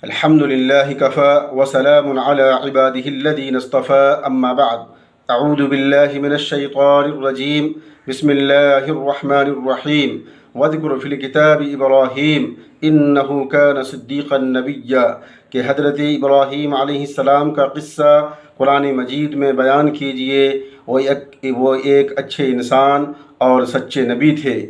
الحمد لله كفى وسلام على عباده الذين اصطفى أما بعد أعوذ بالله من الشيطان الرجيم بسم الله الرحمن الرحيم واذكر في الكتاب إبراهيم إنه كان صديقا نبيا کہ حضرت ابراہیم علیہ السلام کا قصہ قرآن مجید میں بیان کیجئے۔ وہ ایک اچھے انسان اور سچے نبی تھے۔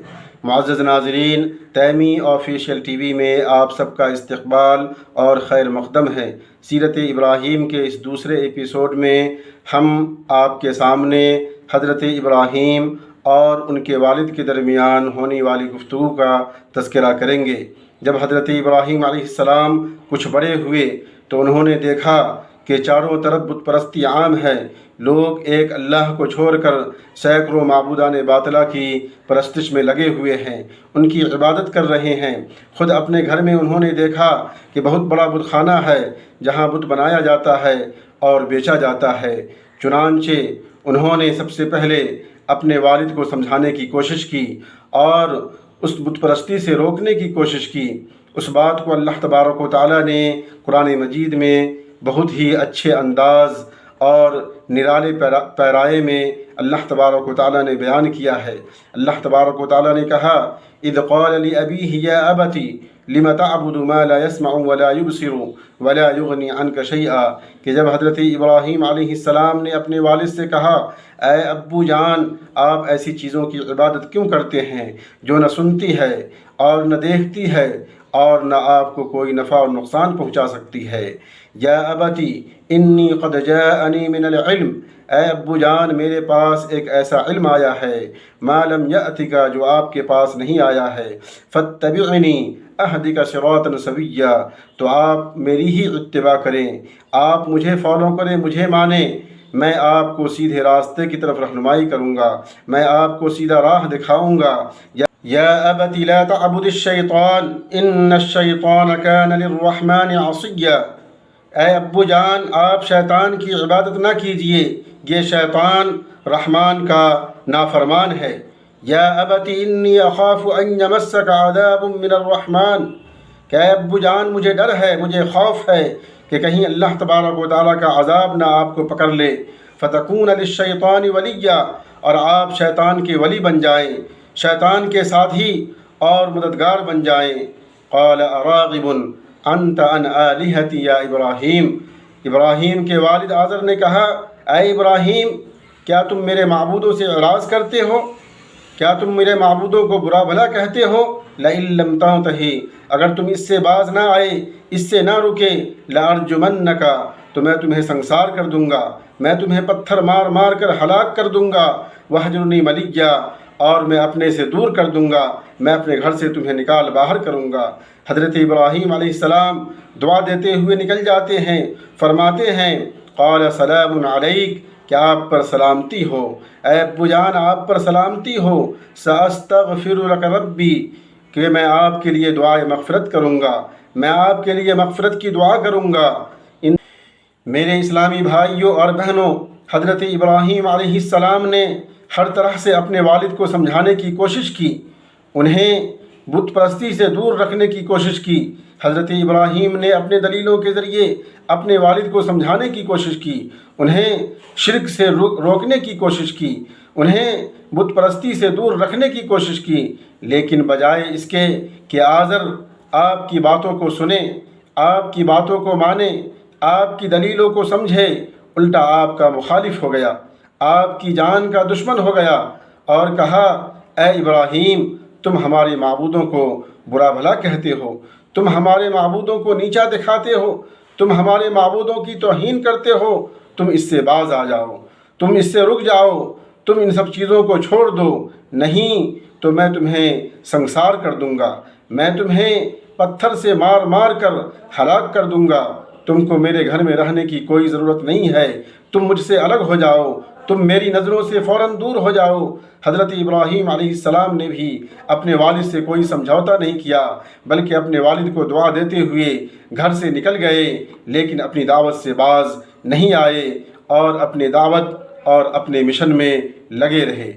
معزز ناظرین، تیمی آفیشیل ٹی وی میں آپ سب کا استقبال اور خیر مقدم ہے۔ سیرت ابراہیم کے اس دوسرے ایپیسوڈ میں ہم آپ کے سامنے حضرت ابراہیم اور ان کے والد کے درمیان ہونے والی گفتگو کا تذکرہ کریں گے۔ جب حضرت ابراہیم علیہ السلام کچھ بڑے ہوئے تو انہوں نے دیکھا کہ چاروں طرف بت پرستی عام ہے۔ لوگ ایک اللہ کو چھوڑ کر سینکڑوں معبودان باطلہ کی پرستش میں لگے ہوئے ہیں، ان کی عبادت کر رہے ہیں۔ خود اپنے گھر میں انہوں نے دیکھا کہ بہت بڑا بت خانہ ہے جہاں بت بنایا جاتا ہے اور بیچا جاتا ہے۔ چنانچہ انہوں نے سب سے پہلے اپنے والد کو سمجھانے کی کوشش کی اور اس بت پرستی سے روکنے کی کوشش کی۔ اس بات کو اللہ تبارک و تعالیٰ نے قرآن مجید میں بہت ہی اچھے انداز اور نرالے پیرائے میں اللہ تبارک و تعالیٰ نے بیان کیا ہے۔ اللہ تبارک و تعالیٰ نے کہا اذ قال لأبيه يا أبت لم تعبد ما لا يسمع ولا يبصر ولا يغني عنك شيئا، کہ جب حضرت ابراہیم علیہ السلام نے اپنے والد سے کہا اے ابو جان، آپ ایسی چیزوں کی عبادت کیوں کرتے ہیں جو نہ سنتی ہے اور نہ دیکھتی ہے اور نہ آپ کو کوئی نفع اور نقصان پہنچا سکتی ہے۔ یا ابتی انی قد جاءنی من العلم، اے ابو جان میرے پاس ایک ایسا علم آیا ہے ما لم یأتک، جو آپ کے پاس نہیں آیا ہے۔ فاتبعنی اہدک صراطا سویا، تو آپ میری ہی اتباع کریں، آپ مجھے فالو کریں، مجھے مانیں، میں آپ کو سیدھے راستے کی طرف رہنمائی کروں گا، میں آپ کو سیدھا راہ دکھاؤں گا۔ یا ابت لا تعبد الشیطان ان الشیطان کان للرحمن عصیا، اے ابو جان آپ شیطان کی عبادت نہ کیجئے، یہ شیطان رحمان کا نافرمان ہے۔ یا ابت انی اخاف ان یمسک عذاب من الرحمن، کہ اے ابو جان مجھے ڈر ہے، مجھے خوف ہے کہ کہیں اللہ تبارک و تعالیٰ کا عذاب نہ آپ کو پکڑ لے۔ فتکون للشیطان ولیا، اور آپ شیطان کے ولی بن جائیں، شیطان کے ساتھی اور مددگار بن جائیں۔ قال اراغب انت عن آلہتی یا ابراہیم، ابراہیم کے والد آزر نے کہا اے ابراہیم، کیا تم میرے معبودوں سے اعراض کرتے ہو؟ کیا تم میرے معبودوں کو برا بھلا کہتے ہو؟ لئن لم تنتہی، اگر تم اس سے باز نہ آئے، اس سے نہ رکے، لارجمنک، تو میں تمہیں سنسار کر دوں گا، میں تمہیں پتھر مار مار کر ہلاک کر دوں گا۔ وہجرنی ملیا، اور میں اپنے سے دور کر دوں گا، میں اپنے گھر سے تمہیں نکال باہر کروں گا۔ حضرت ابراہیم علیہ السلام دعا دیتے ہوئے نکل جاتے ہیں، فرماتے ہیں قال سلام علیک، کہ آپ پر سلامتی ہو، اے ابو جان آپ پر سلامتی ہو۔ ساستغفر لک ربی، کہ میں آپ کے لیے دعائے مغفرت کروں گا، میں آپ کے لیے مغفرت کی دعا کروں گا۔ میرے اسلامی بھائیوں اور بہنوں، حضرت ابراہیم علیہ السلام نے ہر طرح سے اپنے والد کو سمجھانے کی کوشش کی، انہیں بت پرستی سے دور رکھنے کی کوشش کی۔ حضرت ابراہیم نے اپنے دلیلوں کے ذریعے اپنے والد کو سمجھانے کی کوشش کی، انہیں شرک سے روکنے کی کوشش کی، انہیں بت پرستی سے دور رکھنے کی کوشش کی، لیکن بجائے اس کے کہ آزر آپ کی باتوں کو سنے، آپ کی باتوں کو مانے، آپ کی دلیلوں کو سمجھے، الٹا آپ کا مخالف ہو گیا، آپ کی جان کا دشمن ہو گیا اور کہا اے ابراہیم تم ہمارے معبودوں کو برا بھلا کہتے ہو، تم ہمارے معبودوں کو نیچا دکھاتے ہو، تم ہمارے معبودوں کی توہین کرتے ہو، تم اس سے باز آ جاؤ، تم اس سے رک جاؤ، تم ان سب چیزوں کو چھوڑ دو، نہیں تو میں تمہیں سنسار کر دوں گا، میں تمہیں پتھر سے مار مار کر ہلاک کر دوں گا، تم کو میرے گھر میں رہنے کی کوئی ضرورت نہیں ہے، تم مجھ سے الگ ہو جاؤ، تم میری نظروں سے فوراً دور ہو جاؤ۔ حضرت ابراہیم علیہ السلام نے بھی اپنے والد سے کوئی سمجھوتا نہیں کیا، بلکہ اپنے والد کو دعا دیتے ہوئے گھر سے نکل گئے، لیکن اپنی دعوت سے باز نہیں آئے اور اپنے دعوت اور اپنے مشن میں لگے رہے۔